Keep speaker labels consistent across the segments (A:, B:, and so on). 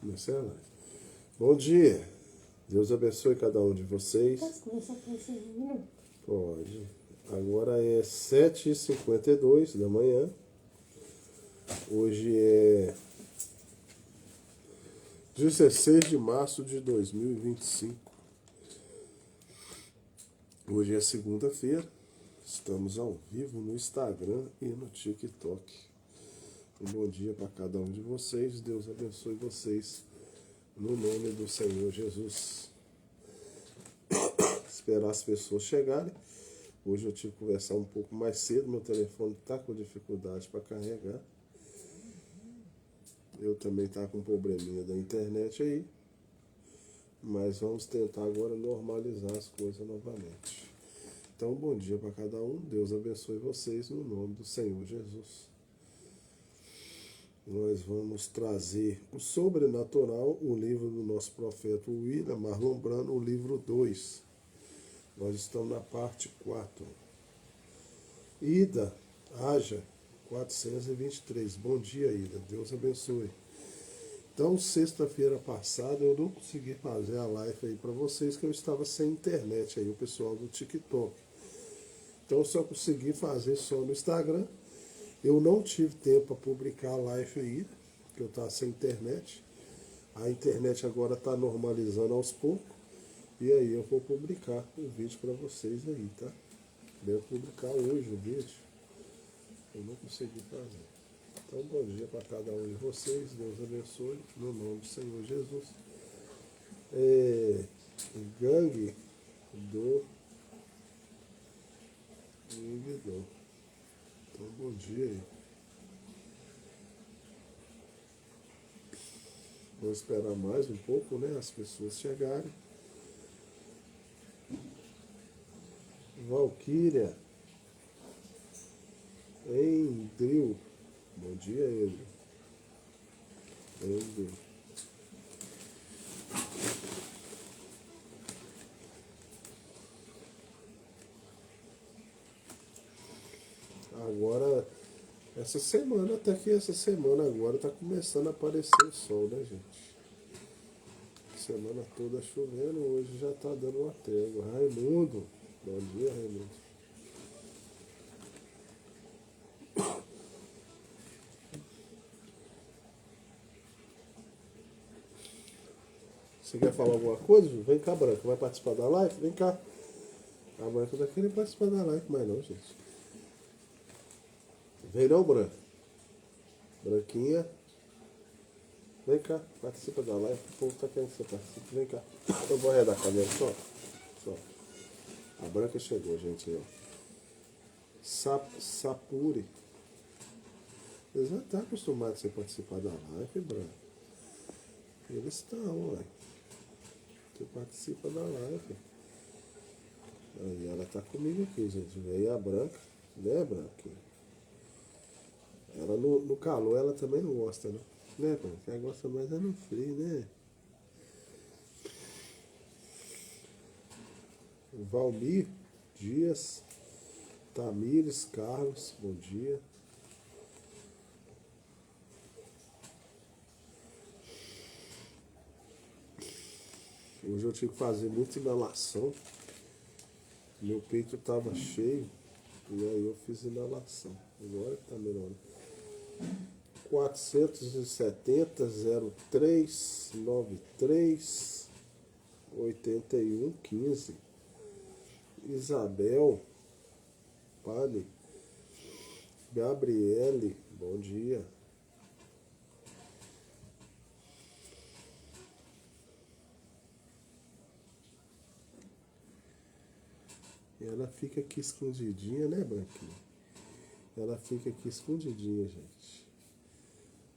A: Marcela, bom dia. Deus abençoe cada um de vocês.
B: Posso começar com esse minuto?
A: Pode. Agora é 7h52 da manhã. Hoje é 16 de março de 2025. Hoje é segunda-feira. Estamos ao vivo no Instagram e no TikTok. Um bom dia para cada um de vocês. Deus abençoe vocês no nome do Senhor Jesus. Esperar as pessoas chegarem. Hoje eu tive que conversar um pouco mais cedo. Meu telefone está com dificuldade para carregar. Eu também estava com um probleminha da internet aí. Mas vamos tentar agora normalizar as coisas novamente. Então, bom dia para cada um. Deus abençoe vocês no nome do Senhor Jesus. Nós vamos trazer o Sobrenatural, o livro do nosso profeta William Marlon Brando, o livro 2. Nós estamos na parte 4. Ida, haja, 423. Bom dia, Ida. Deus abençoe. Então, sexta-feira passada, eu não consegui fazer a live aí para vocês, que eu estava sem internet aí, o pessoal do TikTok. Então, eu só consegui fazer só no Instagram. Eu não tive tempo para publicar a live aí, porque eu estava sem internet. A internet agora está normalizando aos poucos. E aí eu vou publicar o vídeo para vocês aí, tá? Devo publicar hoje o vídeo. Eu não consegui fazer. Então, bom dia para cada um de vocês. Deus abençoe. No nome do Senhor Jesus. Gangue do Invidor. Então, bom dia aí. Vou esperar mais um pouco, né? As pessoas chegarem. Valquíria. Endril. Bom dia, Endril. Endril. Agora, essa semana, até que essa semana agora tá começando a aparecer o sol, né, gente? Semana toda chovendo, hoje já tá dando uma trégua. Raimundo. Bom dia, Raimundo. Você quer falar alguma coisa? Vem cá, Branca. Vai participar da live? Vem cá. A Branca não vai querer participar da live mais não, gente. Vem não, Branca. Branquinha. Vem cá, participa da live. O povo tá querendo que você participe. Vem cá. Eu vou arredar a cadeira só. A Branca chegou, gente. Aí, ó. Sapuri. Eles já estão acostumados a você participar da live, Branca. Eles estão, ué. Você participa da live. Aí ela tá comigo aqui, gente. Veio a Branca. Né, Branca? Ela no calor, ela também não gosta, né? Né, Branca? Ela gosta mais é no frio, né? Valmir Dias. Tamires Carlos. Bom dia. Hoje eu tive que fazer muita inalação. Meu peito estava cheio. E aí eu fiz inalação. Agora que tá melhorando. 470 03 93 81 15. Isabel Pane. Gabriele, bom dia. E ela fica aqui escondidinha, né, Branquinha? Ela fica aqui escondidinha, gente.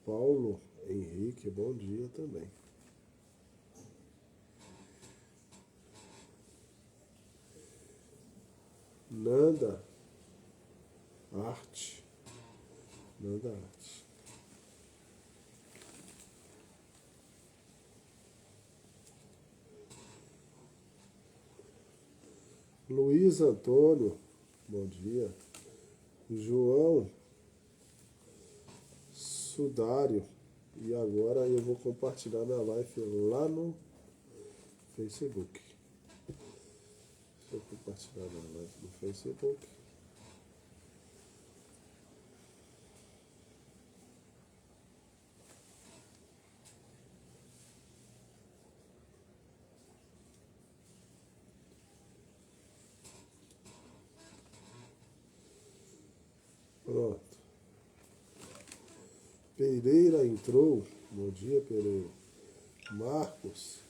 A: Paulo Henrique, bom dia também. Nanda Arte. Nanda Arte. Luiz Antônio, bom dia. João Sudário, E agora eu vou compartilhar minha live lá no Facebook. Deixa eu compartilhar minha live no Facebook. Pronto. Pereira entrou. Bom dia, Pereira. Marcos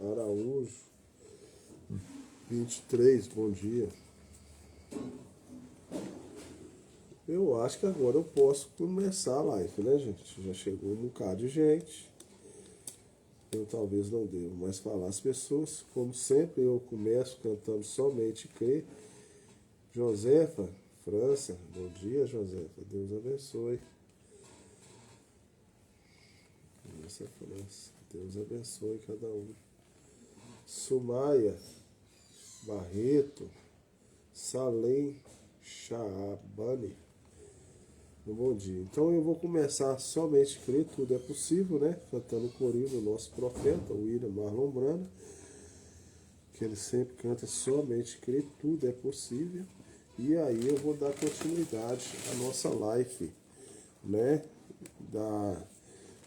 A: Araújo, 23, bom dia. Eu acho que agora eu posso começar a live, né, gente? Já chegou um bocado de gente. Eu talvez não devo mais falar as pessoas. Como sempre, eu começo cantando Somente Crer. Josefa, França, bom dia, Josefa. Deus abençoe. Essa França, Deus abençoe cada um. Sumaia, Barreto, Salem, Shaabani. Bom dia. Então eu vou começar Somente Crer, tudo é possível, né? Cantando o corinho do nosso profeta, o William Marlon Brando, que ele sempre canta Somente Crer, tudo é possível. E aí eu vou dar continuidade à nossa live, né?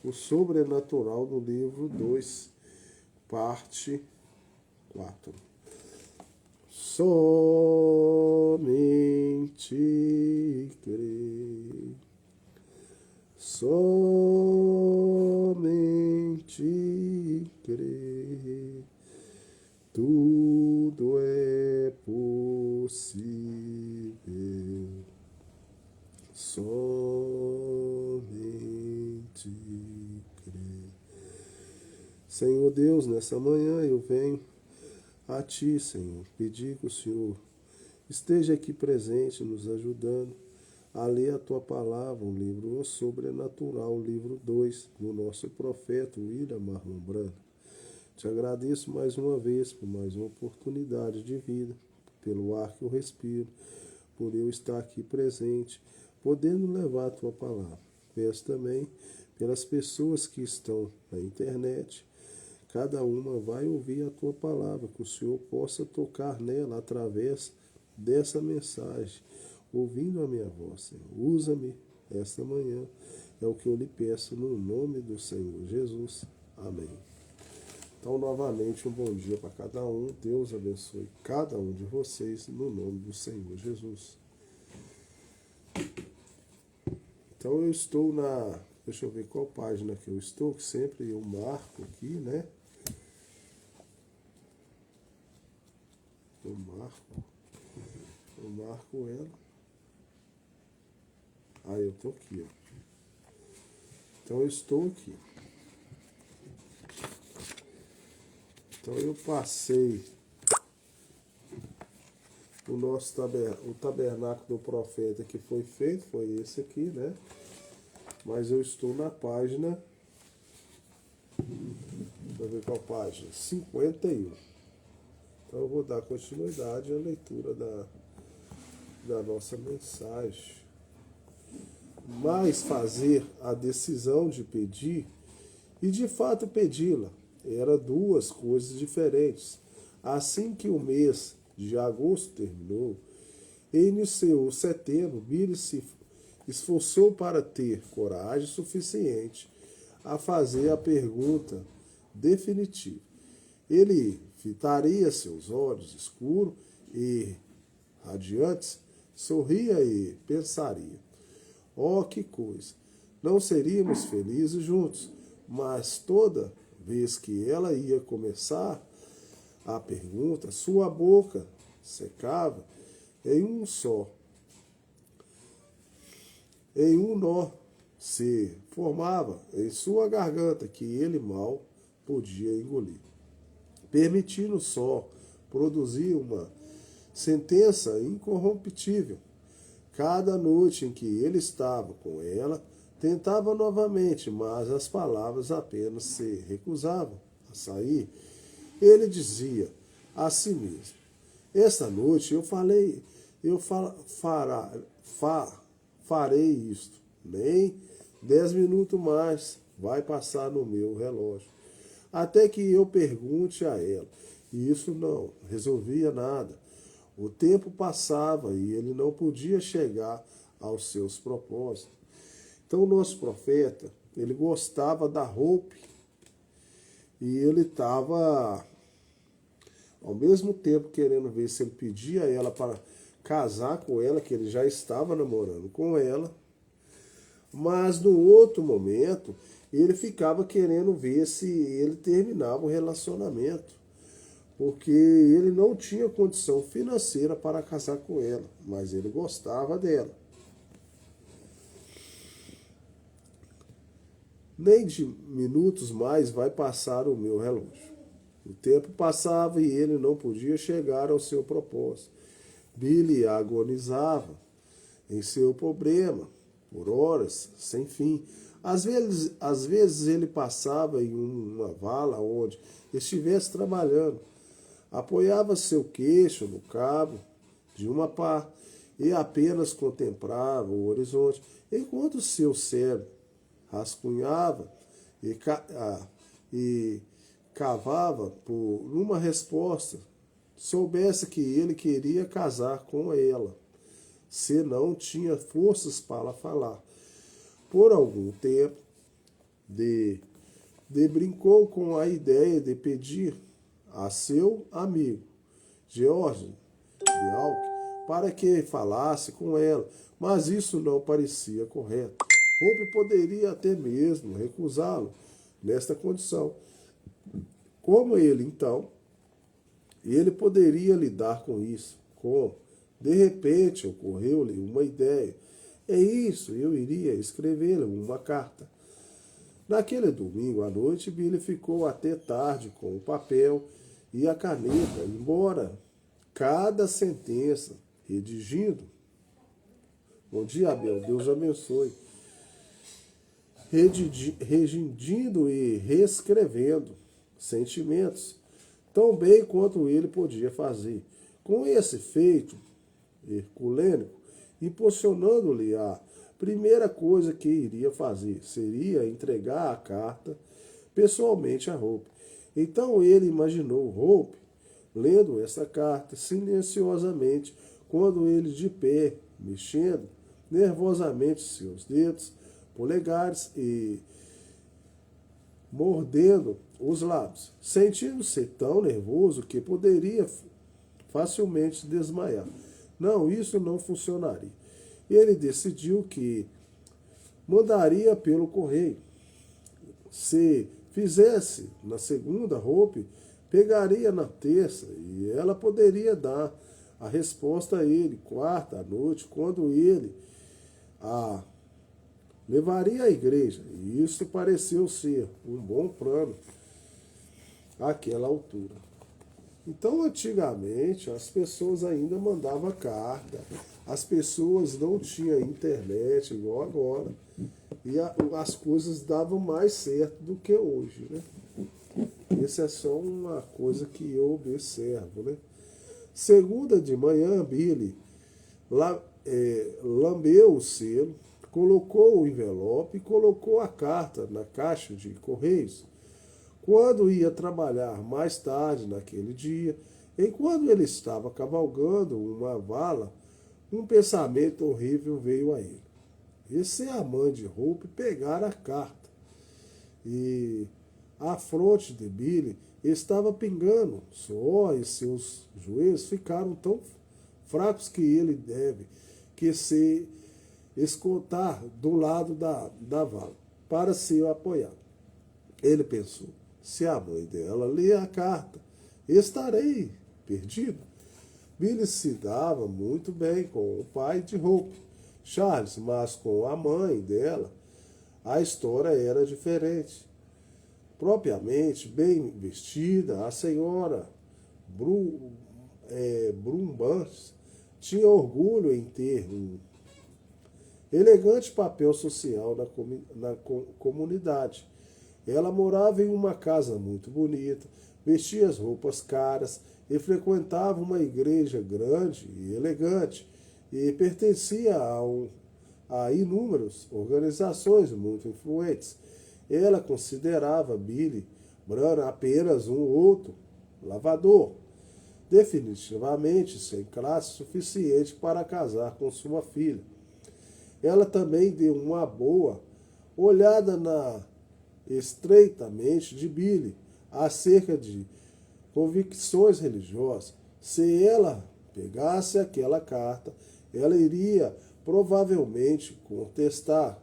A: O Sobrenatural do livro 2, parte 4. Somente crer, somente crer, tudo é possível, somente crer. Senhor Deus, nessa manhã eu venho a Ti, Senhor, pedir que o Senhor esteja aqui presente, nos ajudando a ler a Tua palavra, o livro Sobrenatural, o livro 2, do nosso profeta William Marlon Brando. Te agradeço mais uma vez por mais uma oportunidade de vida, pelo ar que eu respiro, por eu estar aqui presente, podendo levar a Tua palavra. Peço também pelas pessoas que estão na internet. Cada uma vai ouvir a Tua palavra, que o Senhor possa tocar nela através dessa mensagem, ouvindo a minha voz, Senhor. Usa-me esta manhã, é o que eu lhe peço no nome do Senhor Jesus. Amém. Então, novamente, um bom dia para cada um. Deus abençoe cada um de vocês, no nome do Senhor Jesus. Então, eu estou na... Deixa eu ver qual página que eu estou, que sempre eu marco aqui, né? Eu marco ela. Eu estou aqui, ó. Então eu estou aqui. Então eu passei o tabernáculo do profeta que foi feito, foi esse aqui, né? Mas eu estou na página, deixa eu ver qual página, 51. Então eu vou dar continuidade à leitura da nossa mensagem. Mas fazer a decisão de pedir e de fato pedi-la eram duas coisas diferentes. Assim que o mês de agosto terminou e iniciou setembro, Billy se esforçou para ter coragem suficiente a fazer a pergunta definitiva. Ele fitaria seus olhos escuros e radiantes, sorria e pensaria: oh, que coisa! Não seríamos felizes juntos, mas toda vez que ela ia começar a pergunta, sua boca secava em um nó se formava em sua garganta que ele mal podia engolir, permitindo só produzir uma sentença incorruptível. Cada noite em que ele estava com ela, tentava novamente, mas as palavras apenas se recusavam a sair. Ele dizia a si mesmo: esta noite farei isto. Nem 10 minutos mais vai passar no meu relógio. Até que eu pergunte a ela. E isso não resolvia nada. O tempo passava e ele não podia chegar aos seus propósitos. Então o nosso profeta, ele gostava da roupa e ele estava, ao mesmo tempo, querendo ver se ele pedia a ela para casar com ela, que ele já estava namorando com ela, mas no outro momento ele ficava querendo ver se ele terminava o relacionamento, porque ele não tinha condição financeira para casar com ela, mas ele gostava dela. Nem de minutos mais vai passar o meu relógio. O tempo passava e ele não podia chegar ao seu propósito. Billy agonizava em seu problema por horas sem fim. Às vezes ele passava em uma vala onde estivesse trabalhando, apoiava seu queixo no cabo de uma pá e apenas contemplava o horizonte, enquanto seu cérebro rascunhava e cavava por uma resposta. Soubesse que ele queria casar com ela, se não tinha forças para falar. Por algum tempo, de brincou com a ideia de pedir a seu amigo, George de Alck, para que falasse com ela, mas isso não parecia correto. Hope poderia até mesmo recusá-lo nesta condição. Como ele, então, ele poderia lidar com isso? Como? De repente, ocorreu-lhe uma ideia. É isso, eu iria escrever-lhe uma carta. Naquele domingo à noite, Billy ficou até tarde com o papel e a caneta, embora cada sentença redigindo. Bom dia, Abel, Deus abençoe. Redigindo e reescrevendo sentimentos, tão bem quanto ele podia fazer. Com esse feito herculênico, impulsionando-lhe a primeira coisa que iria fazer seria entregar a carta pessoalmente a Hope. Então ele imaginou Hope lendo essa carta silenciosamente, quando ele de pé, mexendo nervosamente seus dedos, polegares e mordendo os lábios, sentindo-se tão nervoso que poderia facilmente desmaiar. Não, isso não funcionaria. Ele decidiu que mandaria pelo correio. Se fizesse na segunda, Hope pegaria na terça e ela poderia dar a resposta a ele quarta à noite, quando ele a levaria à igreja. E isso pareceu ser um bom plano àquela altura. Então, antigamente, as pessoas ainda mandavam carta, as pessoas não tinham internet igual agora, e as coisas davam mais certo do que hoje, né? Isso é só uma coisa que eu observo, né? Segunda de manhã, Billy lambeu o selo, colocou o envelope e colocou a carta na caixa de correios. Quando ia trabalhar mais tarde naquele dia, enquanto ele estava cavalgando uma vala, um pensamento horrível veio a ele. E se a mãe de Hope pegar a carta? E a fronte de Billy estava pingando suor e seus joelhos ficaram tão fracos que ele deve que se escutar do lado da vala para se apoiar. Ele pensou, se a mãe dela ler a carta, estarei perdido. Billy se dava muito bem com o pai de Hope, Charles, mas com a mãe dela a história era diferente. Propriamente bem vestida, a senhora Brumbans tinha orgulho em ter um elegante papel social na comunidade. Ela morava em uma casa muito bonita, vestia as roupas caras e frequentava uma igreja grande e elegante. e pertencia a inúmeras organizações muito influentes. Ela considerava Billy Branham apenas um outro lavador, definitivamente sem classe suficiente para casar com sua filha. Ela também deu uma boa olhada na estreitamente de Billy acerca de convicções religiosas. Se ela pegasse aquela carta, ela iria provavelmente contestar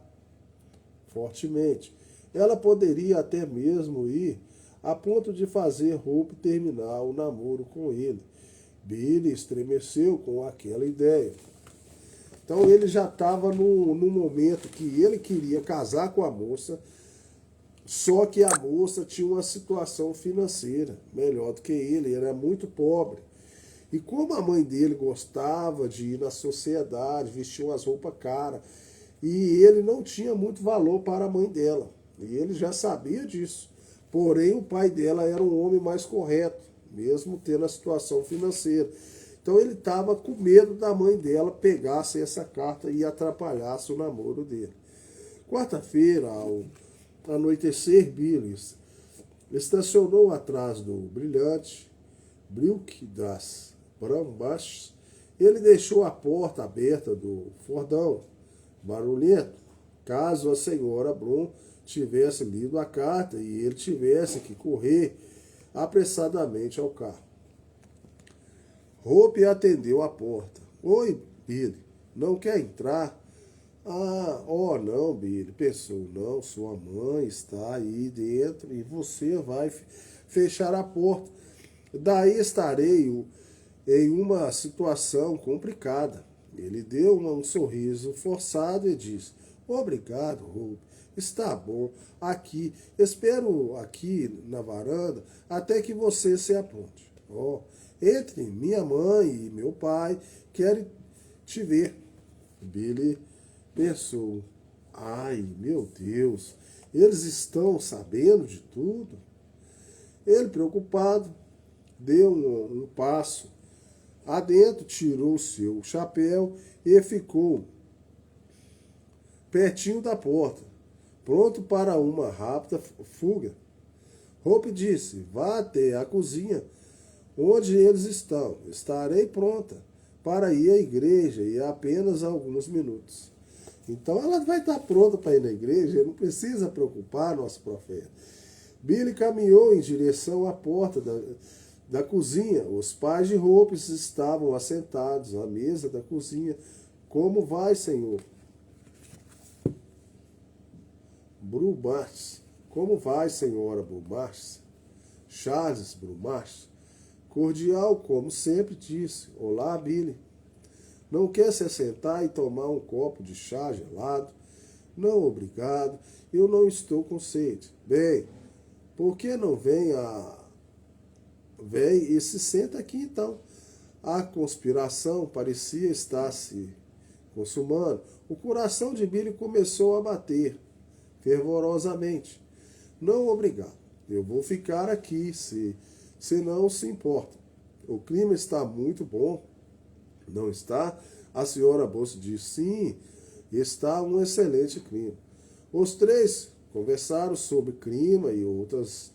A: fortemente. Ela poderia até mesmo ir a ponto de fazer Hope terminar o namoro com ele. Billy estremeceu com aquela ideia. Então ele já estava no momento que ele queria casar com a moça, só que a moça tinha uma situação financeira melhor do que ele era muito pobre. E como a mãe dele gostava de ir na sociedade, vestia umas roupas caras, e ele não tinha muito valor para a mãe dela. E ele já sabia disso. Porém, o pai dela era um homem mais correto, mesmo tendo a situação financeira. Então ele estava com medo da mãe dela pegasse essa carta e atrapalhasse o namoro dele. Quarta-feira, ao anoitecer, Billy estacionou atrás do brilhante Brick das Brambachs. Ele deixou a porta aberta do fordão, barulhento, caso a senhora Brum tivesse lido a carta e ele tivesse que correr apressadamente ao carro. Hope atendeu a porta. Oi, Billy, não quer entrar? Não, Billy, pensou, não, sua mãe está aí dentro e você vai fechar a porta. Daí estarei em uma situação complicada. Ele deu um sorriso forçado e disse, obrigado, Hope, está bom, espero aqui na varanda até que você se apronte. Entre minha mãe e meu pai, querem te ver. Billy pensou, ai, meu Deus, eles estão sabendo de tudo? Ele, preocupado, deu um passo adentro, tirou seu chapéu e ficou pertinho da porta, pronto para uma rápida fuga. Hope disse, vá até a cozinha onde eles estão. Estarei pronta para ir à igreja em apenas alguns minutos. Então ela vai estar pronta para ir na igreja, não precisa preocupar, nosso profeta. Billy caminhou em direção à porta da cozinha. Os pais de Hope estavam assentados à mesa da cozinha. Como vai, senhor? Brumach. Como vai, senhora Brumach? Charles Brumach. Cordial, como sempre, disse. Olá, Billy. Não quer se assentar e tomar um copo de chá gelado? Não, obrigado. Eu não estou com sede. Bem, por que não vem e se senta aqui então? A conspiração parecia estar se consumando. O coração de Billy começou a bater fervorosamente. Não, obrigado. Eu vou ficar aqui, se não se importa. O clima está muito bom, não está? A senhora Bolsa disse, sim, está um excelente clima. Os três conversaram sobre clima e outros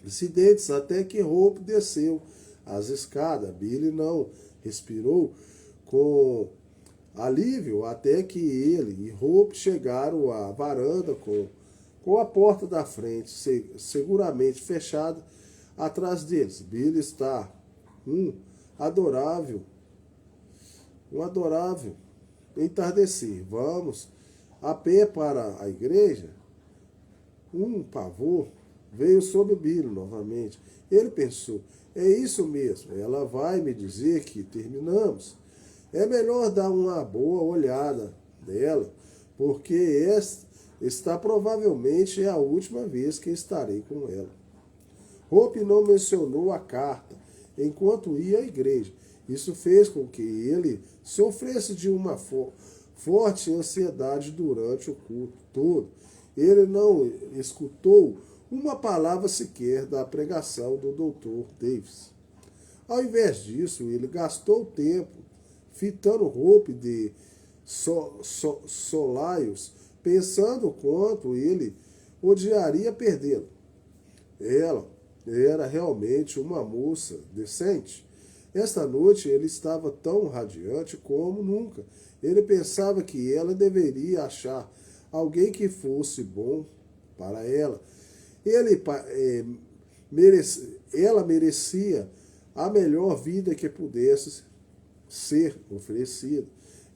A: incidentes até que Hope desceu as escadas. Billy não respirou com alívio até que ele e Hope chegaram à varanda com a porta da frente seguramente fechada atrás deles. Billy está um adorável entardecer. Vamos a pé para a igreja? Um pavor veio sobre Billy novamente. Ele pensou, é isso mesmo, ela vai me dizer que terminamos. É melhor dar uma boa olhada nela, porque esta está provavelmente a última vez que estarei com ela. Hope não mencionou a carta enquanto ia à igreja. Isso fez com que ele sofresse de uma forte ansiedade durante o culto todo. Ele não escutou uma palavra sequer da pregação do Dr. Davis. Ao invés disso, ele gastou tempo fitando roupa de solaios, pensando quanto ele odiaria perdê-la. Ela era realmente uma moça decente. Esta noite ele estava tão radiante como nunca. Ele pensava que ela deveria achar alguém que fosse bom para ela. Ela merecia a melhor vida que pudesse ser oferecida.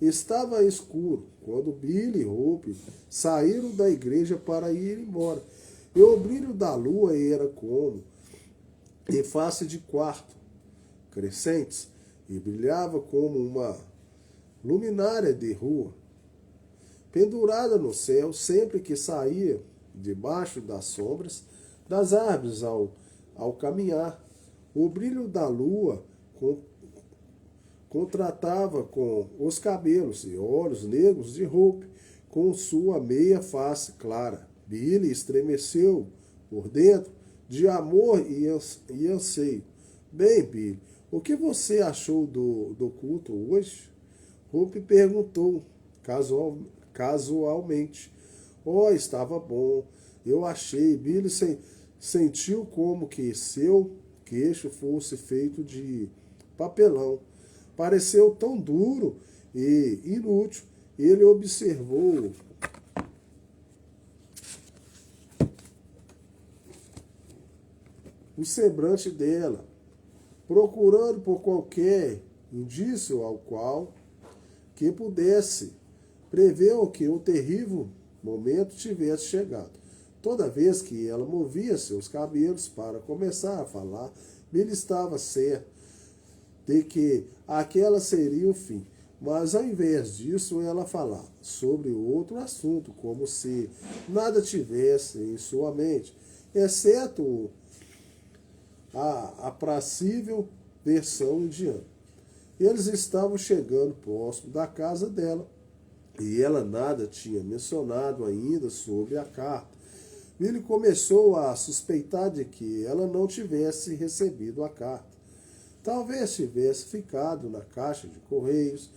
A: Estava escuro quando Billy e Hope saíram da igreja para ir embora. E o brilho da lua era como em face de quarto crescentes e brilhava como uma luminária de rua, pendurada no céu sempre que saía debaixo das sombras das árvores ao caminhar. O brilho da lua contratava com os cabelos e olhos negros de Hope, com sua meia face clara. Billy estremeceu por dentro de amor e anseio. Bem, Billy, o que você achou do culto hoje? Hope perguntou casualmente. Oh, estava bom. Eu achei. Billy sentiu como que seu queixo fosse feito de papelão. Pareceu tão duro e inútil. Ele observou o semblante dela, procurando por qualquer indício ao qual que pudesse prever que o terrível momento tivesse chegado. Toda vez que ela movia seus cabelos para começar a falar, ele estava certo de que aquela seria o fim. Mas ao invés disso, ela falava sobre outro assunto, como se nada tivesse em sua mente, exceto a aprazível versão indiana. Eles estavam chegando próximo da casa dela e ela nada tinha mencionado ainda sobre a carta. Ele começou a suspeitar de que ela não tivesse recebido a carta. Talvez tivesse ficado na caixa de correios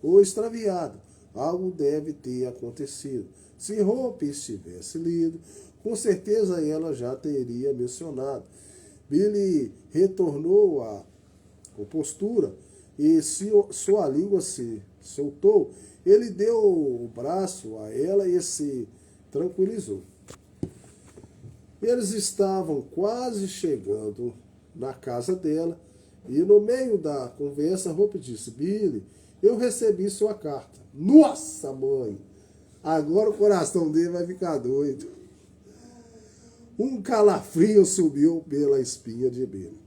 A: ou extraviado. Algo deve ter acontecido. Se Hope tivesse lido, com certeza ela já teria mencionado. Billy retornou à compostura e sua língua se soltou. Ele deu o braço a ela e se tranquilizou. Eles estavam quase chegando na casa dela e no meio da conversa Hope disse: Billy, eu recebi sua carta. Nossa, mãe! Agora o coração dele vai ficar doido. Um calafrio subiu pela espinha de Billy.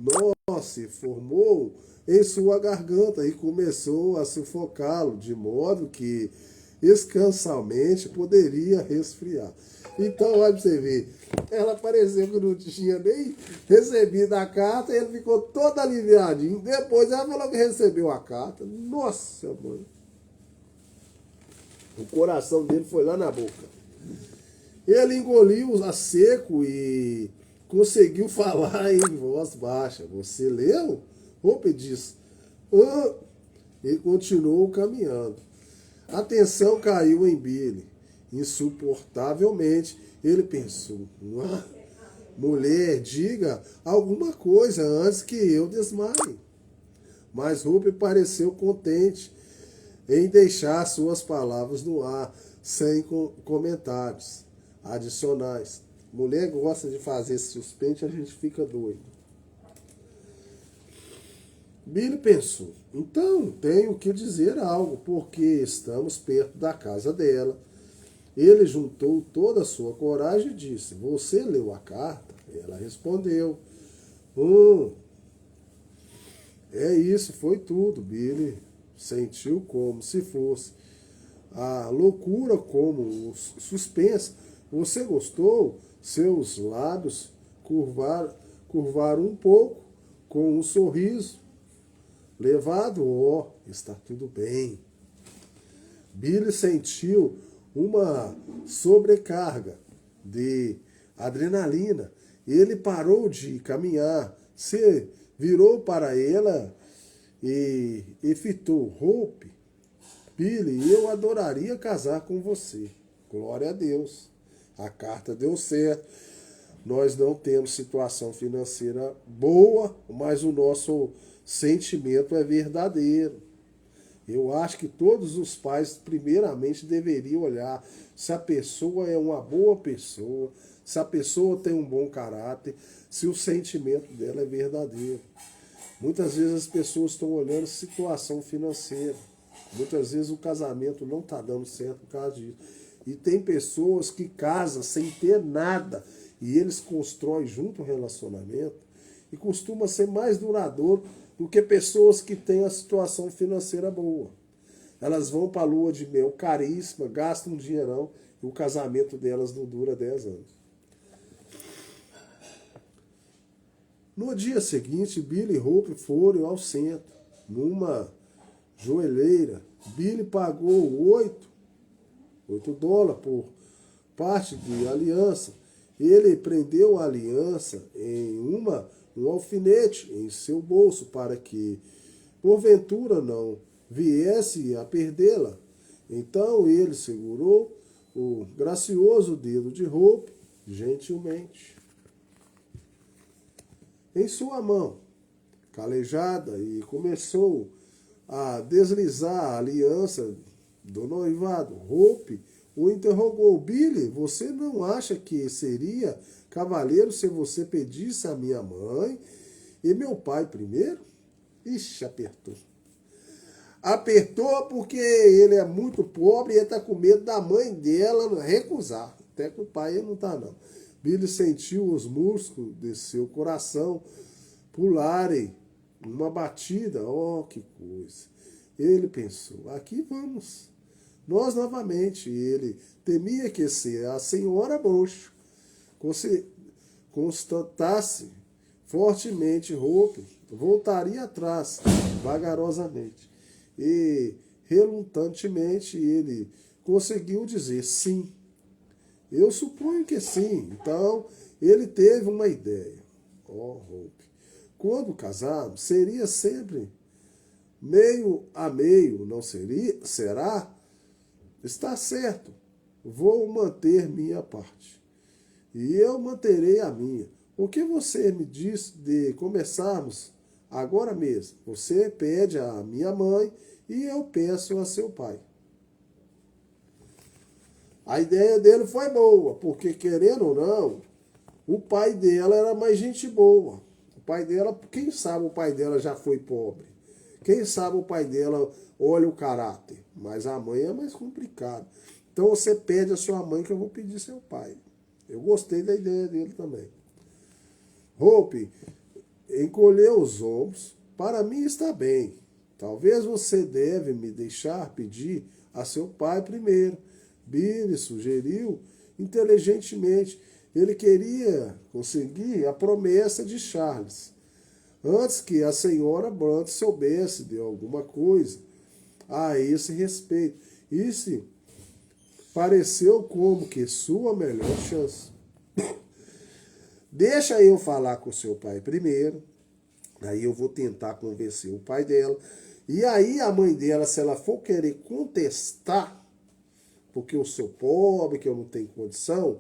A: Nó se formou em sua garganta e começou a sufocá-lo, de modo que escansamente poderia resfriar. Então, olha pra você ver, ela pareceu que não tinha nem recebido a carta e ele ficou todo aliviadinho. Depois ela falou que recebeu a carta. Nossa, mãe! O coração dele foi lá na boca. Ele engoliu a seco e conseguiu falar em voz baixa. Você leu? Hope disse. E continuou caminhando. A tensão caiu em Billy. Insuportavelmente, ele pensou: mulher, diga alguma coisa antes que eu desmaie. Mas Hope pareceu contente em deixar suas palavras no ar, sem comentários adicionais. Mulher gosta de fazer esse suspense, a gente fica doido. Billy pensou: então tenho que dizer algo, porque estamos perto da casa dela. Ele juntou toda a sua coragem e disse: você leu a carta? Ela respondeu: é isso, foi tudo. Billy sentiu como se fosse a loucura, como o suspense. Você gostou? Seus lábios curvaram um pouco, com um sorriso levado. Está tudo bem. Billy sentiu uma sobrecarga de adrenalina. Ele parou de caminhar, se virou para ela e fitou Hope, Billy, eu adoraria casar com você. Glória a Deus. A carta deu certo. Nós não temos situação financeira boa, mas o nosso sentimento é verdadeiro. Eu acho que todos os pais, primeiramente, deveriam olhar se a pessoa é uma boa pessoa, se a pessoa tem um bom caráter, se o sentimento dela é verdadeiro. Muitas vezes as pessoas estão olhando situação financeira. Muitas vezes o casamento não está dando certo por causa disso. E tem pessoas que casam sem ter nada e eles constroem junto o relacionamento e costuma ser mais duradouro do que pessoas que têm a situação financeira boa. Elas vão para a lua de mel caríssima, gastam um dinheirão e o casamento delas não dura 10 anos. No dia seguinte, Billy e Hope foram ao centro, numa joelheira. Billy pagou $8 por parte de aliança. Ele prendeu a aliança em um alfinete em seu bolso para que, porventura, não viesse a perdê-la. Então ele segurou o gracioso dedo de Hope gentilmente em sua mão calejada e começou a deslizar a aliança do noivado. Hope o interrogou: Billy, você não acha que seria cavalheiro se você pedisse a minha mãe e meu pai primeiro? Ixi, apertou. Apertou porque ele é muito pobre e ele está com medo da mãe dela recusar. Até que o pai ele não está, não. Billy sentiu os músculos de seu coração pularem numa batida. Oh, que coisa. Ele pensou, aqui vamos. Nós novamente. Ele temia que se a senhora Bruxo constatasse fortemente Hope, voltaria atrás, vagarosamente. E, relutantemente, ele conseguiu dizer sim. Eu suponho que sim. Então, ele teve uma ideia. Oh, Hope. Quando casarmos, seria sempre meio a meio, não seria? Será? Está certo. Vou manter minha parte. E eu manterei a minha. O que você me diz de começarmos agora mesmo? Você pede a minha mãe e eu peço a seu pai. A ideia dele foi boa, porque querendo ou não, o pai dela era mais gente boa. O pai dela, quem sabe o pai dela já foi pobre. Quem sabe o pai dela olha o caráter. Mas a mãe é mais complicado. Então você pede a sua mãe que eu vou pedir seu pai. Eu gostei da ideia dele também. Hope encolheu os ombros. Para mim está bem. Talvez você deve me deixar pedir a seu pai primeiro. Billy sugeriu inteligentemente. Ele queria conseguir a promessa de Charles antes que a senhora Brandt soubesse de alguma coisa a esse respeito. Isso pareceu como que sua melhor chance. Deixa eu falar com seu pai primeiro, aí eu vou tentar convencer o pai dela, e aí a mãe dela, se ela for querer contestar, porque eu sou pobre, que eu não tenho condição,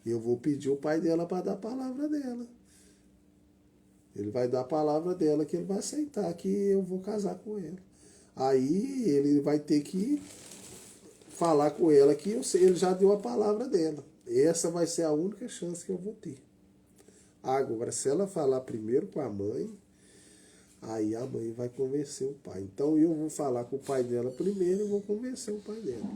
A: eu vou pedir o pai dela para dar a palavra dela. Ele vai dar a palavra dela que ele vai aceitar que eu vou casar com ela. Aí ele vai ter que falar com ela que ele já deu a palavra dela. Essa vai ser a única chance que eu vou ter. Agora, se ela falar primeiro com a mãe, aí a mãe vai convencer o pai. Então eu vou falar com o pai dela primeiro e vou convencer o pai dela.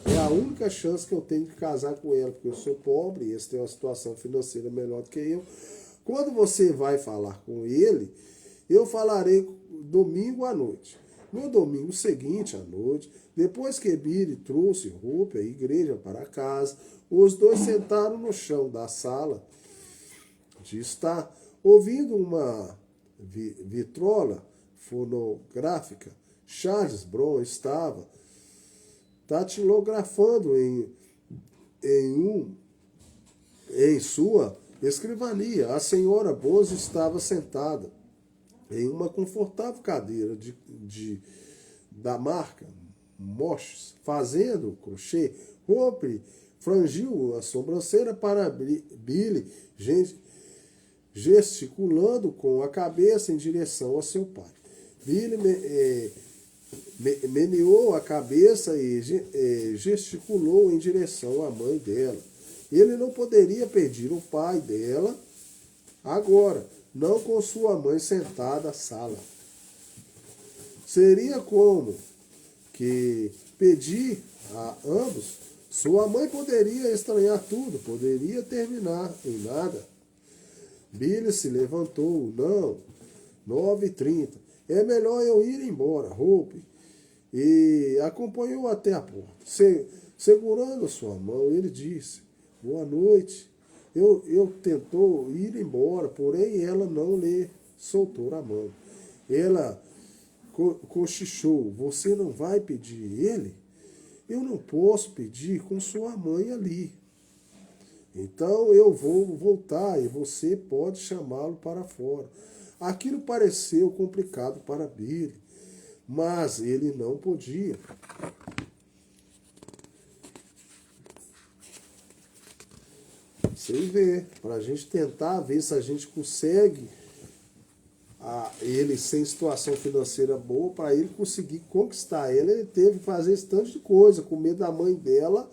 A: É a única chance que eu tenho de casar com ela, porque eu sou pobre e esse tem uma situação financeira melhor do que eu. Quando você vai falar com ele, eu falarei domingo à noite. No domingo seguinte à noite, depois que Billy trouxe Hope a igreja para casa, os dois sentaram no chão da sala de estar, ouvindo uma vitrola fonográfica. Charles Brown estava datilografando em sua escrivania. A senhora Bozo estava sentada em uma confortável cadeira da marca Moches, fazendo crochê. Hope frangiu a sobrancelha para Billy, gesticulando com a cabeça em direção ao seu pai. Billy meneou a cabeça e gesticulou em direção à mãe dela. Ele não poderia pedir o pai dela agora, não com sua mãe sentada à sala. Seria como que pedir a ambos. Sua mãe poderia estranhar tudo, poderia terminar em nada. Billy se levantou. Não, 9h30. É melhor eu ir embora, Hope. E acompanhou até a porta. Segurando sua mão, ele disse: boa noite. Eu tentou ir embora, porém ela não lhe soltou a mão. Ela cochichou: você não vai pedir ele? Eu não posso pedir com sua mãe ali. Então eu vou voltar e você pode chamá-lo para fora. Aquilo pareceu complicado para Billy, mas ele não podia. Você vê, para a gente tentar ver se a gente consegue ele sem situação financeira boa, para ele conseguir conquistar ela, ele teve que fazer esse tanto de coisa, com medo da mãe dela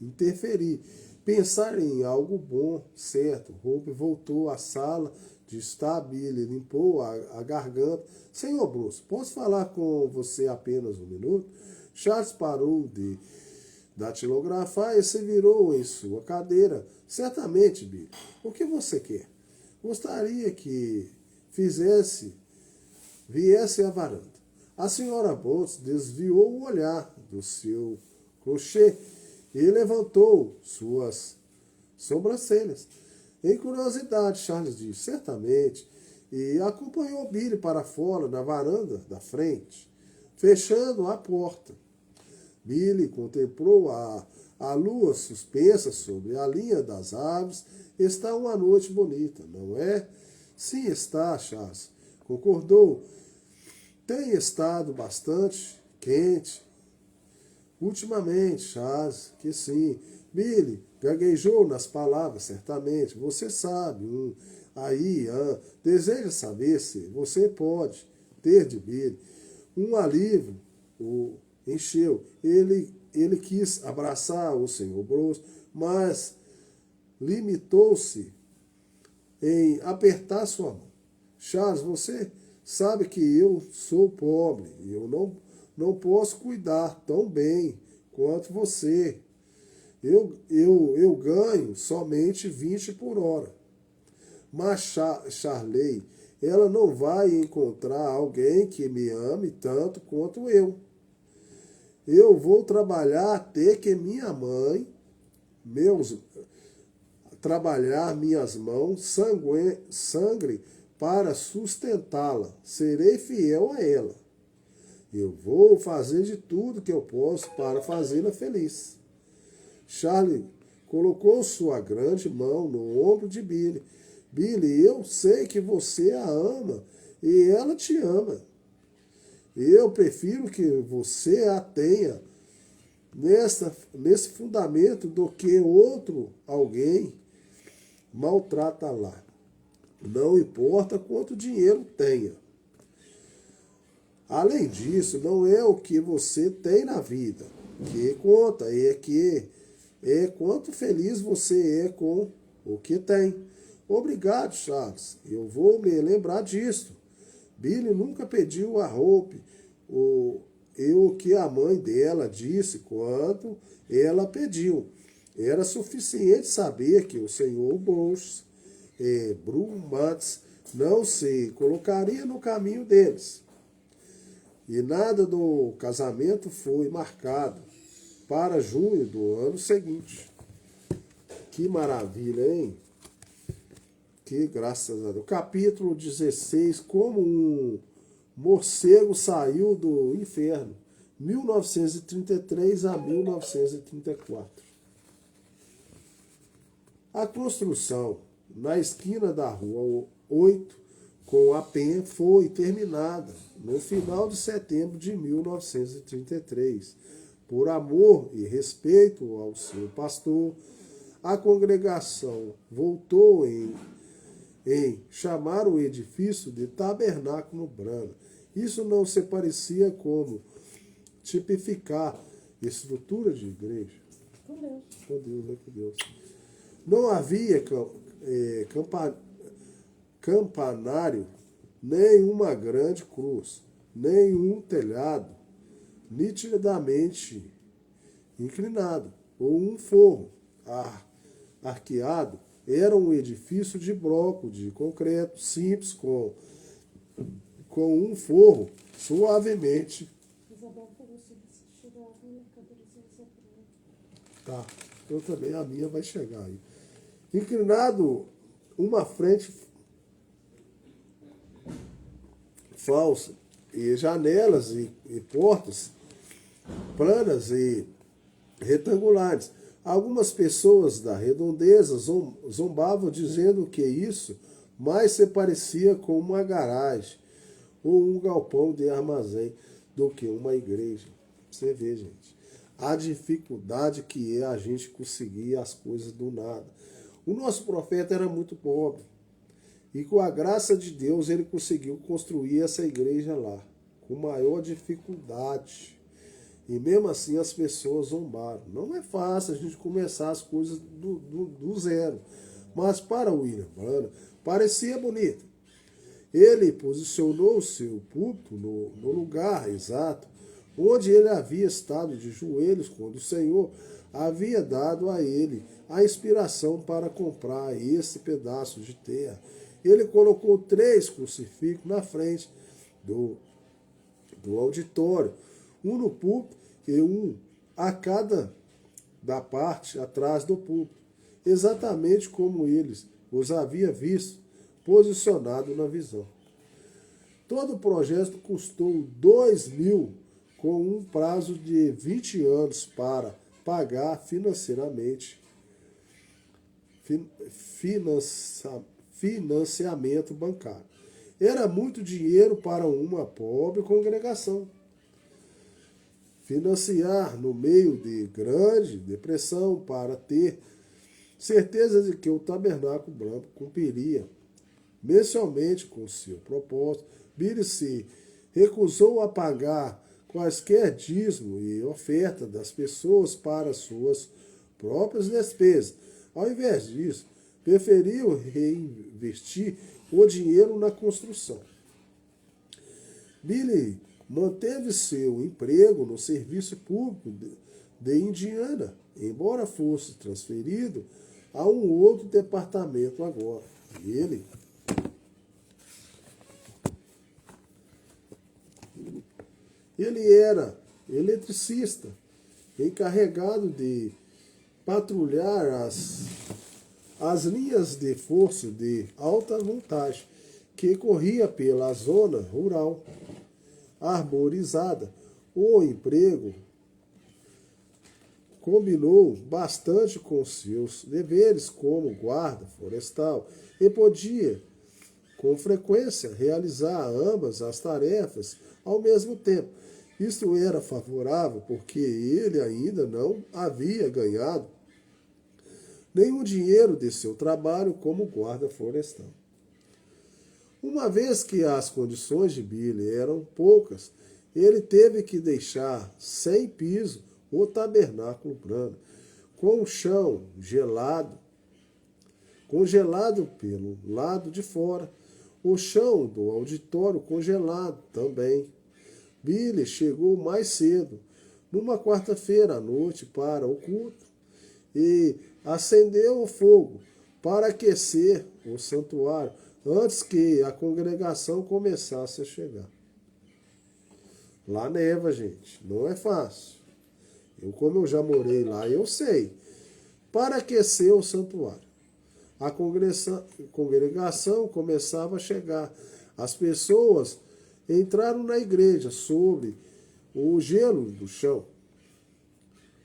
A: interferir. Pensar em algo bom, certo? Hope voltou à sala de estar. Billy limpou a garganta. Senhor Bruce, posso falar com você apenas um minuto? Charles parou de datilografar e se virou em sua cadeira. Certamente, Billy. O que você quer? Gostaria que viesse à varanda. A senhora Boltz desviou o olhar do seu crochê e levantou suas sobrancelhas. Em curiosidade, Charles disse: certamente, e acompanhou Billy para fora na varanda da frente, fechando a porta. Billy contemplou a lua suspensa sobre a linha das árvores. Está uma noite bonita, não é? Sim, está, Charles. Concordou. Tem estado bastante quente. Ultimamente, Charles, que sim. Billy gaguejou nas palavras, certamente. Você sabe. Deseja saber se você pode ter de Billy. Um alívio o encheu. Ele quis abraçar o Sr. Bruce, mas limitou-se em apertar sua mão. Charles, você sabe que eu sou pobre e eu não posso cuidar tão bem quanto você. Eu ganho somente 20 por hora. Mas Charley, ela não vai encontrar alguém que me ame tanto quanto eu. Eu vou trabalhar até que minha mãe, trabalhar minhas mãos, sangre para sustentá-la. Serei fiel a ela. Eu vou fazer de tudo que eu posso para fazê-la feliz. Charlie colocou sua grande mão no ombro de Billy. Billy, eu sei que você a ama e ela te ama. Eu prefiro que você a tenha nesse fundamento do que alguém maltrata lá. Não importa quanto dinheiro tenha. Além disso, não é o que você tem na vida que conta, é quanto feliz você é com o que tem. Obrigado, Charles. Eu vou me lembrar disso. Billy nunca pediu a Hope o que a mãe dela disse quanto ela pediu. Era suficiente saber que o Sr. Bruce e Brumatz não se colocaria no caminho deles. E nada do casamento foi marcado para junho do ano seguinte. Que maravilha, hein? Que graças a Deus. Capítulo 16, como um morcego saiu do inferno, 1933 a 1934. A construção na esquina da rua 8 com a PEN foi terminada no final de setembro de 1933. Por amor e respeito ao seu pastor, a congregação voltou em chamar o edifício de Tabernáculo Branco. Isso não se parecia como tipificar estrutura de igreja.
B: Com Deus.
A: Com Deus, né? Com Deus. Não havia campanário, nem uma grande cruz, nem um telhado nitidamente inclinado, ou um forro arqueado. Era um edifício de bloco de concreto simples com um forro suavemente.
B: Isabel falou se chegar a mercadoria.
A: Tá, eu também, a minha vai chegar aí. Inclinado, uma frente falsa, e janelas e portas planas e retangulares. Algumas pessoas da redondeza zombavam dizendo que isso mais se parecia com uma garagem ou um galpão de armazém do que uma igreja. Você vê, gente, a dificuldade que é a gente conseguir as coisas do nada. O nosso profeta era muito pobre e com a graça de Deus ele conseguiu construir essa igreja lá, com maior dificuldade. E mesmo assim as pessoas zombaram. Não é fácil a gente começar as coisas do zero. Mas para William Branham parecia bonito. Ele posicionou o seu púlpito no lugar exato onde ele havia estado de joelhos quando o Senhor havia dado a ele a inspiração para comprar esse pedaço de terra. Ele colocou 3 crucifixos na frente do auditório, um no púlpito e um a cada da parte atrás do púlpito, exatamente como eles os havia visto posicionado na visão. Todo o projeto custou 2.000, com um prazo de 20 anos para pagar financiamento bancário. Era muito dinheiro para uma pobre congregação. Financiar no meio de grande depressão para ter certeza de que o tabernáculo branco cumpriria mensalmente com seu propósito. Billy se recusou a pagar quaisquer dízimo e oferta das pessoas para suas próprias despesas. Ao invés disso, preferiu reinvestir o dinheiro na construção. Billy manteve seu emprego no serviço público de Indiana, embora fosse transferido a um outro departamento agora. Ele era eletricista, encarregado de patrulhar as linhas de força de alta voltagem que corria pela zona rural arborizada. O emprego combinou bastante com seus deveres como guarda florestal e podia, com frequência, realizar ambas as tarefas ao mesmo tempo. Isto era favorável porque ele ainda não havia ganhado nenhum dinheiro de seu trabalho como guarda florestal. Uma vez que as condições de Billy eram poucas, ele teve que deixar sem piso o tabernáculo branco, com o chão congelado pelo lado de fora, o chão do auditório congelado também. Billy chegou mais cedo, numa quarta-feira à noite, para o culto, e acendeu o fogo para aquecer o santuário antes que a congregação começasse a chegar. Lá neva, gente, não é fácil. Como eu já morei lá, eu sei. Para aquecer o santuário, a congregação começava a chegar. As pessoas entraram na igreja sobre o gelo do chão.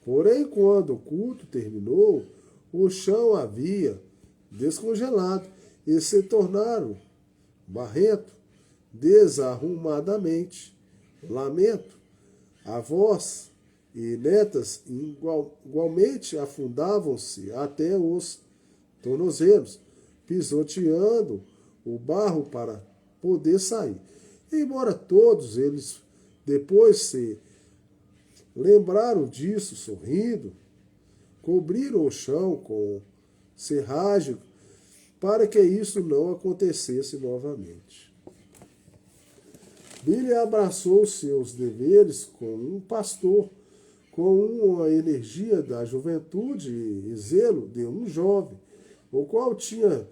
A: Porém, quando o culto terminou, o chão havia descongelado e se tornaram barrento, desarrumadamente. Lamento, avós e netas igualmente afundavam-se até os tornozelos, pisoteando o barro para poder sair. Embora todos eles depois se lembraram disso sorrindo, cobriram o chão com serragem para que isso não acontecesse novamente. Billy abraçou seus deveres como um pastor, com uma energia da juventude e zelo de um jovem, o qual tinha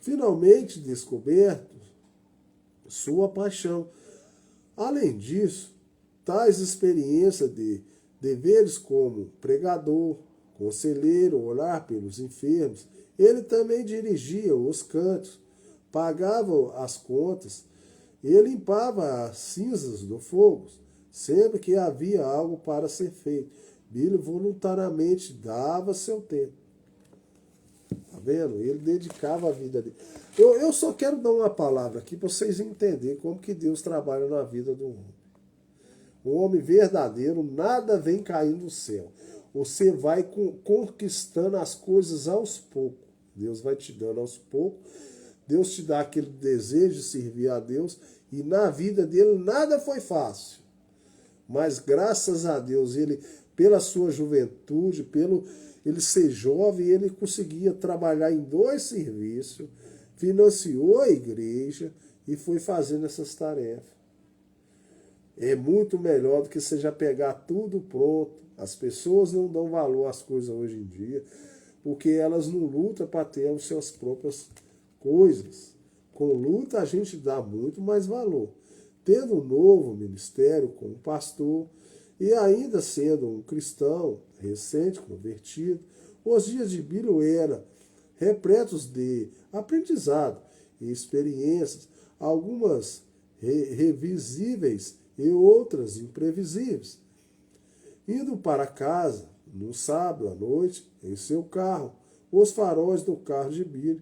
A: finalmente descoberto sua paixão. Além disso, tais experiências de deveres como pregador, conselheiro, orar pelos enfermos, ele também dirigia os cantos, pagava as contas e limpava as cinzas do fogo, sempre que havia algo para ser feito. Billy voluntariamente dava seu tempo. Tá vendo? Ele dedicava a vida dele. Eu só quero dar uma palavra aqui para vocês entenderem como que Deus trabalha na vida do homem. Um homem verdadeiro, nada vem caindo do céu. Você vai conquistando as coisas aos poucos. Deus vai te dando aos poucos. Deus te dá aquele desejo de servir a Deus. E na vida dele nada foi fácil. Mas graças a Deus, ele, pela sua juventude, pelo ele ser jovem, ele conseguia trabalhar em 2 serviços, financiou a igreja e foi fazendo essas tarefas. É muito melhor do que você já pegar tudo pronto. As pessoas não dão valor às coisas hoje em dia, porque elas não lutam para ter as suas próprias coisas. Com luta a gente dá muito mais valor. Tendo um novo ministério como pastor e ainda sendo um cristão recente, convertido, os dias de Billy eram repletos de aprendizado e experiências, algumas revisíveis e outras imprevisíveis. Indo para casa, no sábado à noite, em seu carro, os faróis do carro de Billy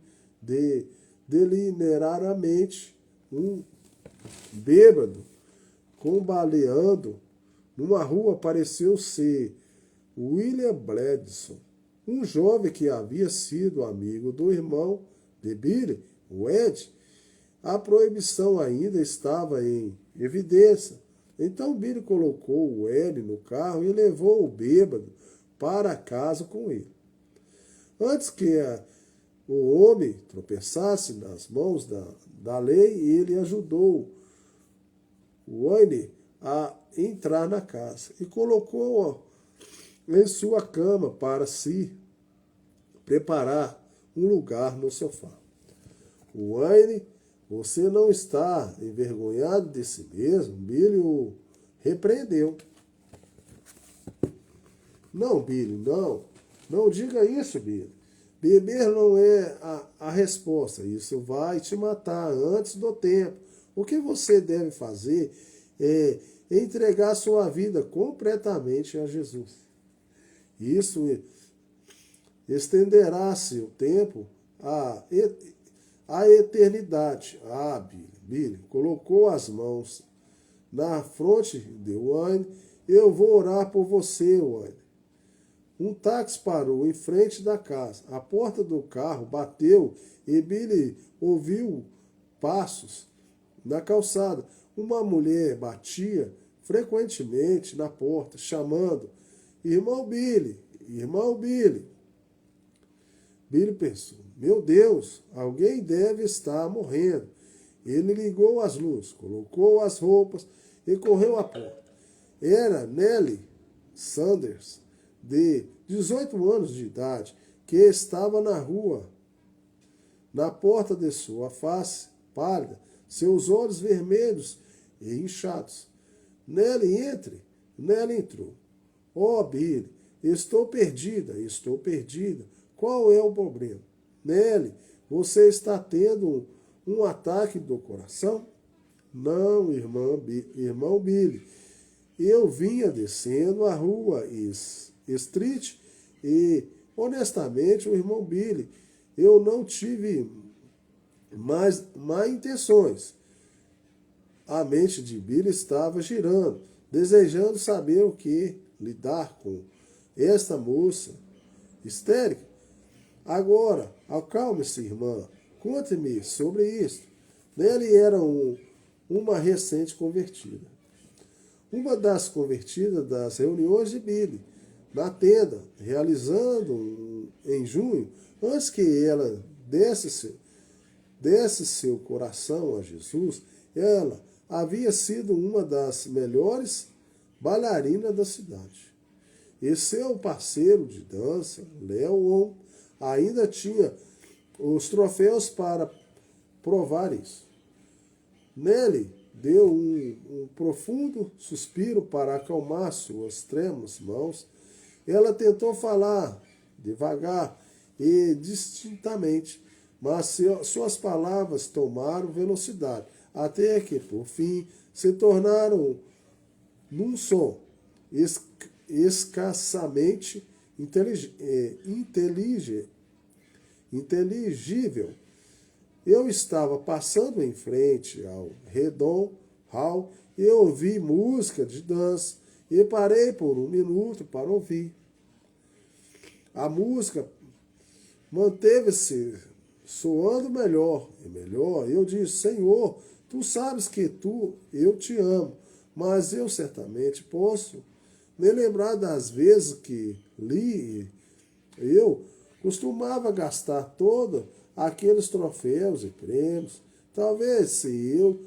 A: delineadamente um bêbado, combaleando numa rua, pareceu ser William Bledson, um jovem que havia sido amigo do irmão de Billy, o Ed. A proibição ainda estava em evidência. Então Billy colocou o Ed no carro e levou o bêbado para casa com ele. Antes que o homem tropeçasse nas mãos da lei, ele ajudou o Wayne a entrar na casa e colocou em sua cama para se preparar um lugar no sofá. O Wayne, você não está envergonhado de si mesmo? Billy o repreendeu. Não, Billy, não. Não diga isso, Billy. Beber não é a resposta. Isso vai te matar antes do tempo. O que você deve fazer é entregar sua vida completamente a Jesus. Isso estenderá seu tempo à eternidade. Ah, Billy colocou as mãos na fronte de Wayne. Eu vou orar por você, Wayne. Um táxi parou em frente da casa. A porta do carro bateu e Billy ouviu passos na calçada. Uma mulher batia frequentemente na porta, chamando: Irmão Billy, irmão Billy. Billy pensou: meu Deus, alguém deve estar morrendo. Ele ligou as luzes, colocou as roupas e correu à porta. Era Nellie Sanders, de 18 anos de idade, que estava na rua. Na porta de sua face pálida, seus olhos vermelhos e inchados. Nellie, entre. Nellie entrou. Oh, Billy, estou perdida. Qual é o problema? Nellie, você está tendo um ataque do coração? Não, irmão Billy. Eu vinha descendo a rua Street e, honestamente, o irmão Billy, eu não tive mas má intenções. A mente de Billy estava girando, desejando saber o que lidar com esta moça histérica. Agora, acalme-se, irmã. Conte-me sobre isso. Nelly era uma recente convertida. Uma das convertidas das reuniões de Billy, na tenda, realizando em junho, antes que ela desse seu coração a Jesus, ela havia sido uma das melhores bailarinas da cidade. E seu parceiro de dança, Leon, ainda tinha os troféus para provar isso. Nelly deu um profundo suspiro para acalmar suas trêmulas mãos. Ela tentou falar devagar e distintamente, mas suas palavras tomaram velocidade, até que, por fim, se tornaram num som escassamente inteligível. Eu estava passando em frente ao Redon Hall e ouvi música de dança e parei por um minuto para ouvir. A música manteve-se soando melhor e melhor. Eu disse: Senhor, tu sabes que eu te amo, mas eu certamente posso me lembrar das vezes que eu costumava gastar todos aqueles troféus e prêmios. Talvez, se eu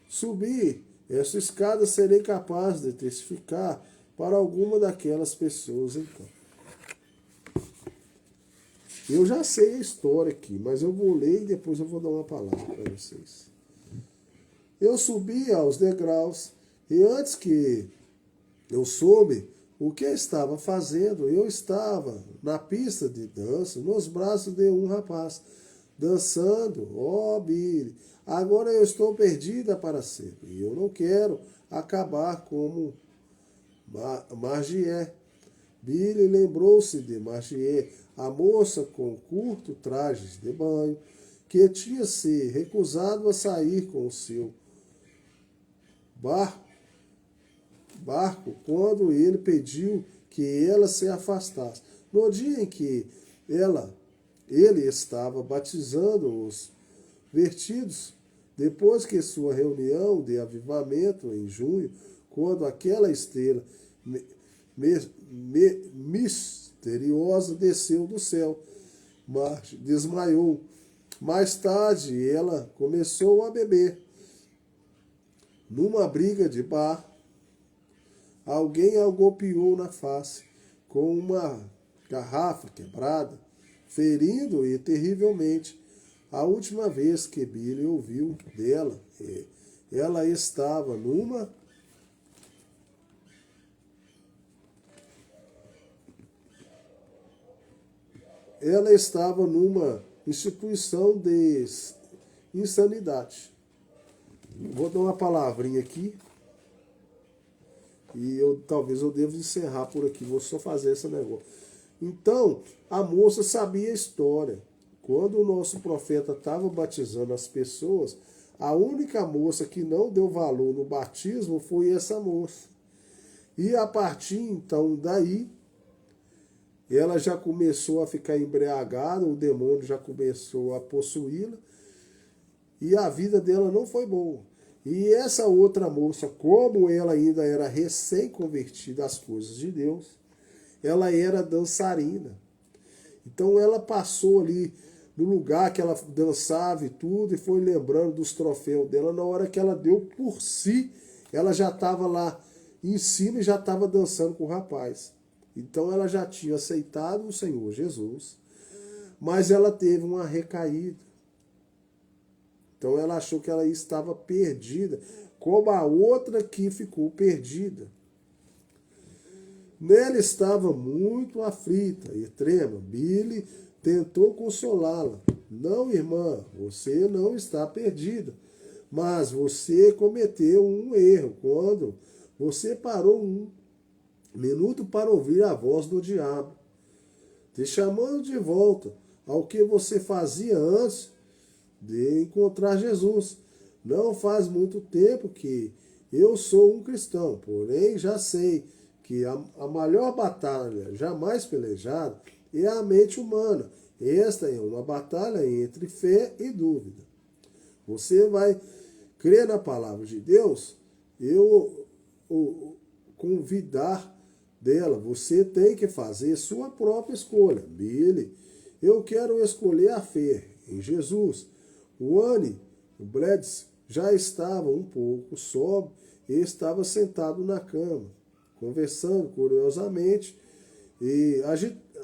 A: subir essa escada, serei capaz de testificar para alguma daquelas pessoas então. Eu já sei a história aqui, mas eu vou ler e depois eu vou dar uma palavra para vocês. Eu subi aos degraus e antes que eu soube o que estava fazendo, eu estava na pista de dança, nos braços de um rapaz, dançando. Oh, Billy, agora eu estou perdida para sempre. E eu não quero acabar como Margier. Billy lembrou-se de Margier, a moça com curto traje de banho, que tinha se recusado a sair com o seu barco quando ele pediu que ela se afastasse. No dia em que ele estava batizando os vertidos, depois que sua reunião de avivamento em junho, quando aquela estrela misteriosa desceu do céu, mas desmaiou. Mais tarde, ela começou a beber. Numa briga de bar, alguém a golpeou na face com uma garrafa quebrada, ferindo-a terrivelmente. A última vez que Billy ouviu dela, ela estava numa instituição de insanidade. Vou dar uma palavrinha aqui. E talvez eu deva encerrar por aqui. Vou só fazer esse negócio. Então, a moça sabia a história. Quando o nosso profeta estava batizando as pessoas, a única moça que não deu valor no batismo foi essa moça. E a partir então daí, ela já começou a ficar embriagada, o demônio já começou a possuí-la, e a vida dela não foi boa. E essa outra moça, como ela ainda era recém-convertida às coisas de Deus, ela era dançarina. Então ela passou ali no lugar que ela dançava e tudo, e foi lembrando dos troféus dela. Na hora que ela deu por si, ela já estava lá em cima e já estava dançando com o rapaz. Então ela já tinha aceitado o Senhor Jesus, mas ela teve uma recaída. Então ela achou que ela estava perdida, como a outra que ficou perdida. Nelly estava muito aflita e trema. Billy tentou consolá-la. Não, irmã, você não está perdida, mas você cometeu um erro quando você parou um minuto para ouvir a voz do diabo, te chamando de volta ao que você fazia antes de encontrar Jesus. Não faz muito tempo que eu sou um cristão, porém já sei que a maior batalha jamais pelejada é a mente humana. Esta é uma batalha entre fé e dúvida. Você vai crer na palavra de Deus, eu o convidar dela. Você tem que fazer sua própria escolha. Billy, eu quero escolher a fé em Jesus. O Annie, o Bledsoe, já estava um pouco sóbrio e estava sentado na cama, conversando curiosamente e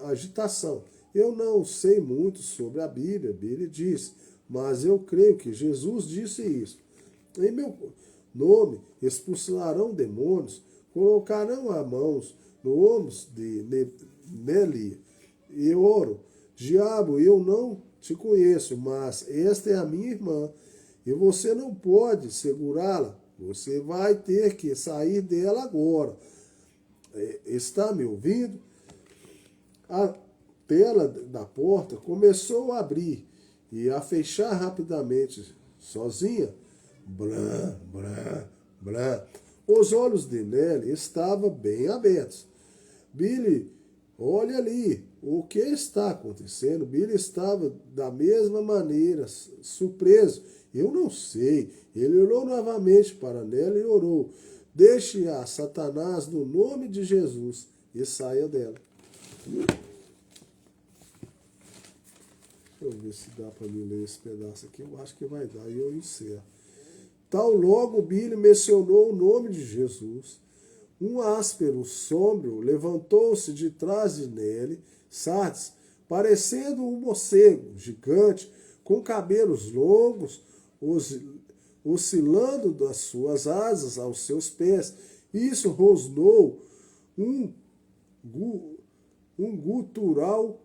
A: agitação. Eu não sei muito sobre a Bíblia, Billy disse, mas eu creio que Jesus disse isso. Em meu nome expulsarão demônios, colocarão as mãos no ombro de Nelly e oro. Diabo, eu não te conheço, mas esta é a minha irmã e você não pode segurá-la. Você vai ter que sair dela agora. Está me ouvindo? A tela da porta começou a abrir e a fechar rapidamente, sozinha. Blá, blá, blá. Os olhos de Nelly estavam bem abertos. Billy, olha ali, o que está acontecendo? Billy estava da mesma maneira, surpreso. Eu não sei. Ele olhou novamente para Nelly e orou. Deixe a Satanás no nome de Jesus e saia dela. Deixa eu ver se dá para mim ler esse pedaço aqui. Eu acho que vai dar e eu encerro. Tal logo Billy mencionou o nome de Jesus. Um áspero sombrio levantou-se de trás de Nelly, Sardes, parecendo um morcego gigante, com cabelos longos, oscilando das suas asas aos seus pés. Isso rosnou um gutural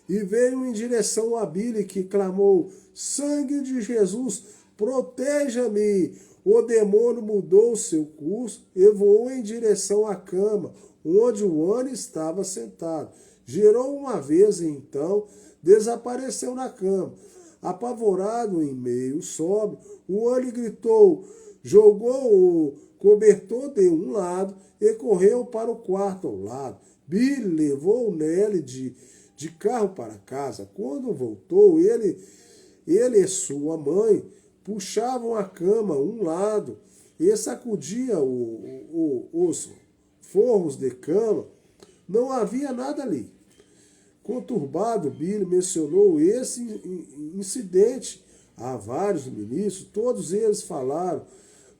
A: e veio em direção a Billy, que clamou: sangue de Jesus, proteja-me! O demônio mudou seu curso e voou em direção à cama, onde o Annie estava sentado. Girou uma vez e então desapareceu na cama. Apavorado em meio sóbrio, o Annie gritou, jogou o cobertor de um lado e correu para o quarto ao lado. Billy levou Nelly de carro para casa. Quando voltou, ele e sua mãe puxavam a cama um lado e sacudiam os forros de cama. Não havia nada ali. Conturbado, Billy mencionou esse incidente a vários ministros. Todos eles falaram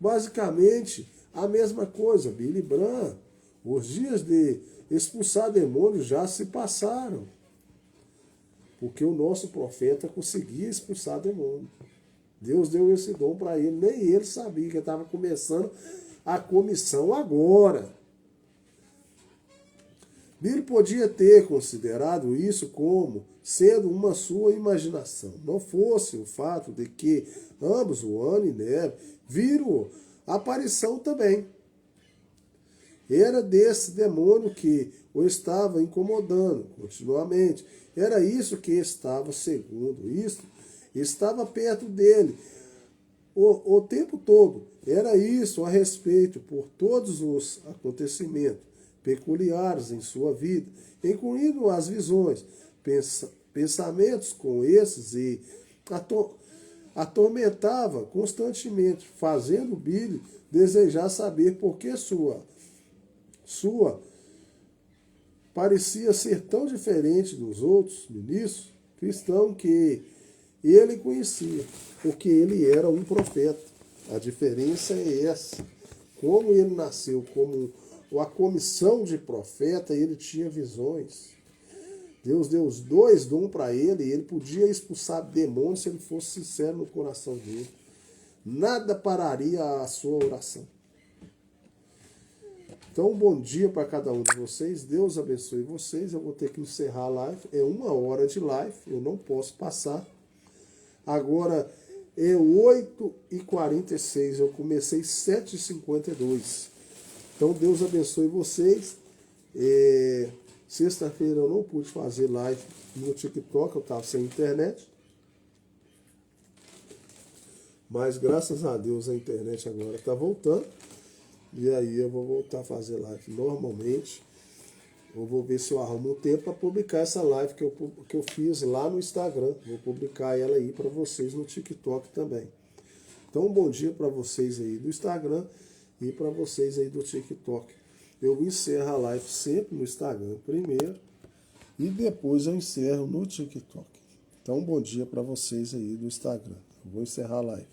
A: basicamente a mesma coisa. Billy Branham, os dias de expulsar demônios já se passaram. Porque o nosso profeta conseguia expulsar demônios. Deus deu esse dom para ele, nem ele sabia que estava começando a comissão agora. Billy podia ter considerado isso como sendo uma sua imaginação. Não fosse o fato de que ambos, o Annie e Nelly, viram a aparição também. Era desse demônio que o estava incomodando continuamente. Era isso que estava, segundo isso, estava perto dele o tempo todo. Era isso a respeito por todos os acontecimentos peculiares em sua vida, incluindo as visões, pensamentos com esses e atormentava constantemente, fazendo Billy desejar saber por que sua parecia ser tão diferente dos outros ministros cristãos que ele conhecia, porque ele era um profeta. A diferença é essa. Como ele nasceu como a comissão de profeta, ele tinha visões. Deus deu os dois dons para ele e ele podia expulsar demônios se ele fosse sincero no coração dele. Nada pararia a sua oração. Então, bom dia para cada um de vocês. Deus abençoe vocês. Eu vou ter que encerrar a live. É 1 hora de live. Eu não posso passar. Agora é 8h46. Eu comecei 7h52. Então, Deus abençoe vocês. Sexta-feira eu não pude fazer live no TikTok. Eu estava sem internet. Mas graças a Deus a internet agora está voltando. E aí eu vou voltar a fazer live normalmente. Eu vou ver se eu arrumo um tempo para publicar essa live que eu fiz lá no Instagram. Vou publicar ela aí para vocês no TikTok também. Então, um bom dia para vocês aí do Instagram e para vocês aí do TikTok. Eu encerro a live sempre no Instagram primeiro e depois eu encerro no TikTok. Então, um bom dia para vocês aí do Instagram. Eu vou encerrar a live.